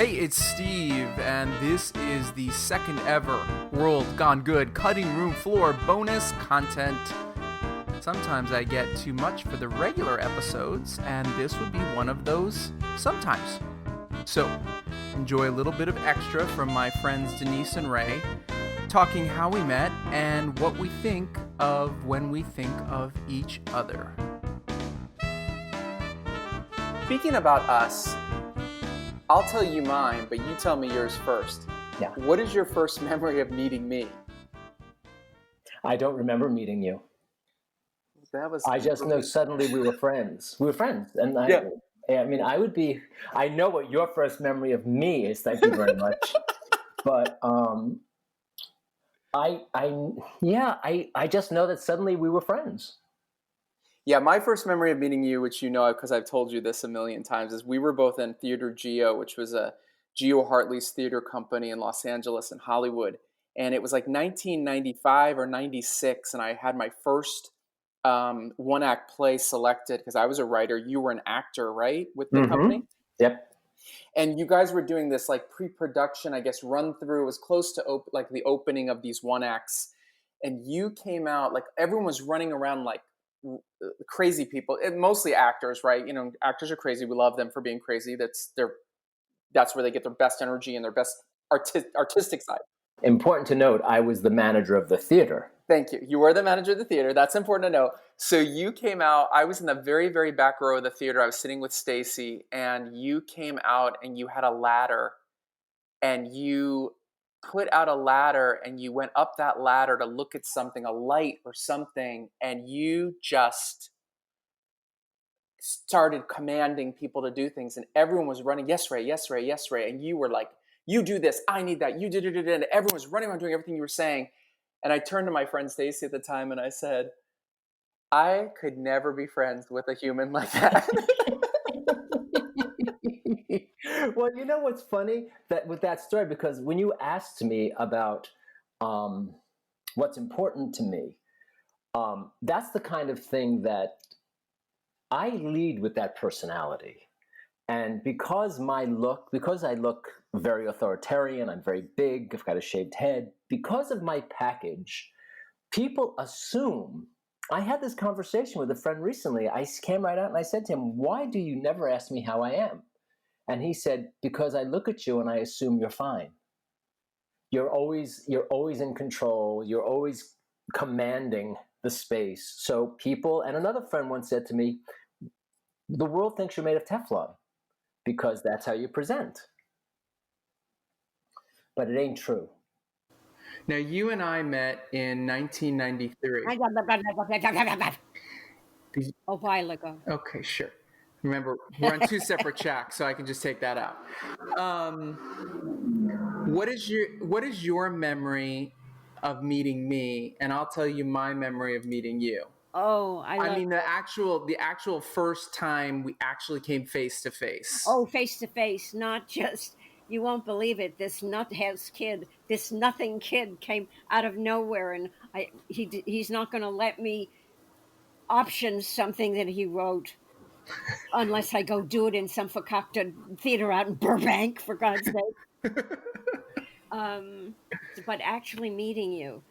Hey, it's Steve, and this is the second ever World Gone Good Cutting Room Floor bonus content. Sometimes I get too much for the regular episodes, and this would be one of those sometimes. So, enjoy a little bit of extra from my friends Denise and Ray, talking how we met and what we think of when we think of each other. Speaking about us, I'll tell you mine, but you tell me yours first. Yeah. What is your first memory of meeting me? I don't remember meeting you. I just know suddenly we were friends. We were friends. And I know what your first memory of me is. Thank you very much. But I just know that suddenly we were friends. Yeah, my first memory of meeting you, which you know because I've told you this a million times, is we were both in Theater Geo, which was a Geo Hartley's theater company in Los Angeles and Hollywood. And it was like 1995 or 96, and I had my first one-act play selected because I was a writer. You were an actor, right, with the company? Yep. And you guys were doing this like pre-production, I guess, run-through. It was close to like the opening of these one-acts. And you came out, like everyone was running around like crazy people, mostly actors, right? You know, actors are crazy. We love them for being crazy. That's where they get their best energy and their best artistic side. Important to note, I was the manager of the theater. Thank you. You were the manager of the theater. That's important to know. So you came out. I was in the very, very back row of the theater. I was sitting with Stacy, and you came out and you had a ladder, and you put out a ladder and you went up that ladder to look at something, a light or something, and you just started commanding people to do things, and everyone was running, yes, Ray, yes, Ray, yes, Ray, and you were like, you do this, I need that, you did it, and everyone was running around doing everything you were saying. And I turned to my friend Stacy at the time and I said, I could never be friends with a human like that. Well, you know what's funny with that story, because when you asked me about what's important to me, that's the kind of thing that I lead with, that personality. And because I look very authoritarian, I'm very big, I've got a shaved head, because of my package, people assume. I had this conversation with a friend recently. I came right out and I said to him, why do you never ask me how I am? And he said, because I look at you and I assume you're fine. You're always in control. You're always commanding the space. So people, and another friend once said to me, the world thinks you're made of Teflon because that's how you present. But it ain't true. Now, you and I met in 1993. A while ago. Okay, sure. Remember, we're on two separate tracks, so I can just take that out. What is your memory of meeting me? And I'll tell you my memory of meeting you. Oh, I mean, the actual first time we actually came face to face. Oh, face to face, not just. You won't believe it. This nut-house kid, this nothing kid, came out of nowhere, and he's not going to let me option something that he wrote unless I go do it in some fakakta theater out in Burbank, for God's sake. But actually meeting you,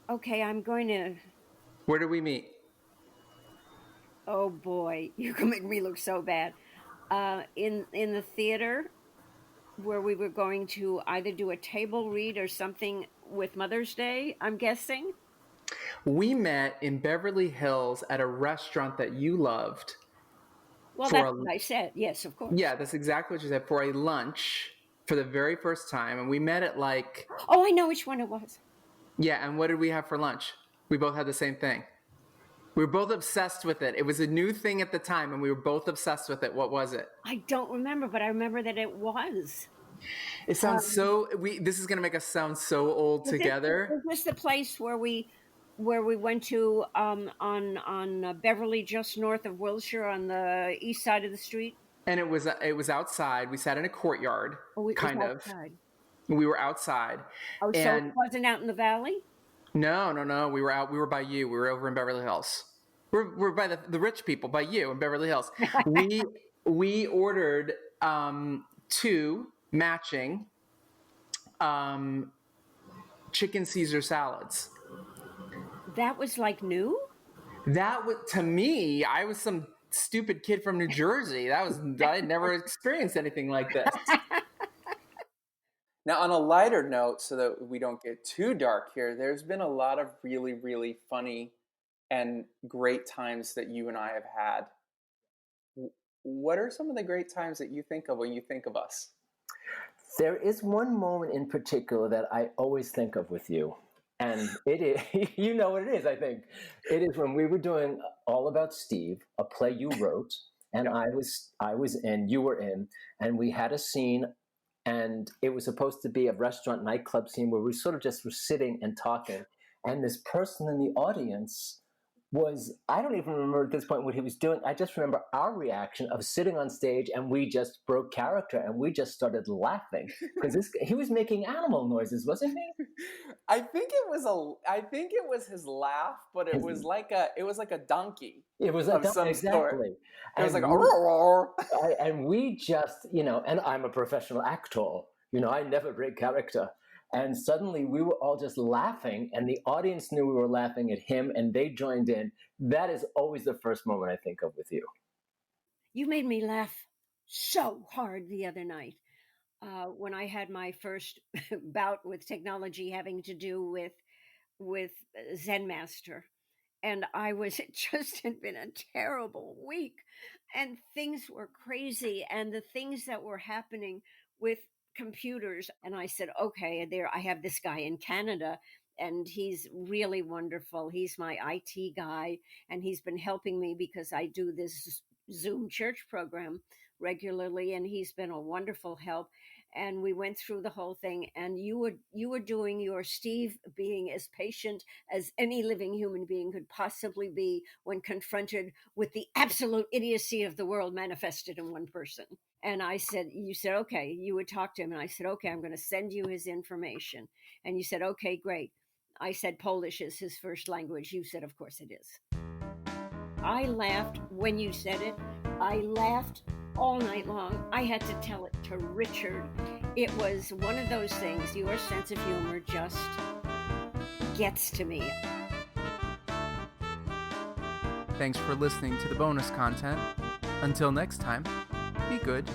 okay, I'm going to. Where did we meet? Oh boy, you can make me look so bad. In the theater, where we were going to either do a table read or something with Mother's Day, I'm guessing. We met in Beverly Hills at a restaurant that you loved. Well, that's what I said. Yes, of course. Yeah, that's exactly what you said, for a lunch for the very first time. And we met at like... Oh, I know which one it was. Yeah, and what did we have for lunch? We both had the same thing. We were both obsessed with it. It was a new thing at the time, and we were both obsessed with it. What was it? I don't remember, but I remember that it was. It sounds this is going to make us sound so old together. Is this the place where we went to on Beverly, just north of Wilshire, on the east side of the street? And it was outside. We sat in a courtyard, kind of. We were outside. Oh, so it wasn't out in the valley? No. We were out. We were by you. We were over in Beverly Hills. We're by the rich people, by you in Beverly Hills. We ordered 2 matching chicken Caesar salads. That was like new? That was, to me, I was some stupid kid from New Jersey. I had never experienced anything like this. Now, on a lighter note, so that we don't get too dark here, there's been a lot of really, really funny and great times that you and I have had. What are some of the great times that you think of when you think of us? There is one moment in particular that I always think of with you. And it is, you know what it is, I think. It is when we were doing All About Steve, a play you wrote, and I was in, you were in, and we had a scene, and it was supposed to be a restaurant nightclub scene where we sort of just were sitting and talking. And this person in the audience was, I don't even remember at this point what he was doing. I just remember our reaction of sitting on stage, and we just broke character and we just started laughing because he was making animal noises, wasn't he? I think it was his laugh, but it was like a donkey. It was of some exactly. sort. It was like and we just, and I'm a professional actor. I never break character. And suddenly we were all just laughing, and the audience knew we were laughing at him, and they joined in. That is always the first moment I think of with you. You made me laugh so hard the other night when I had my first bout with technology having to do with Zen Master. And it just had been a terrible week, and things were crazy, and the things that were happening with computers. And I said, okay, there, I have this guy in Canada, and he's really wonderful. He's my IT guy, and he's been helping me because I do this Zoom church program regularly, and he's been a wonderful help. And we went through the whole thing, and you were doing your Steve, being as patient as any living human being could possibly be when confronted with the absolute idiocy of the world manifested in one person. And you said, okay, you would talk to him. And I said, okay, I'm going to send you his information. And you said, okay, great. I said, Polish is his first language. You said, of course it is. I laughed when you said it. I laughed all night long. I had to tell it to Richard. It was one of those things. Your sense of humor just gets to me. Thanks for listening to the bonus content. Until next time, be good.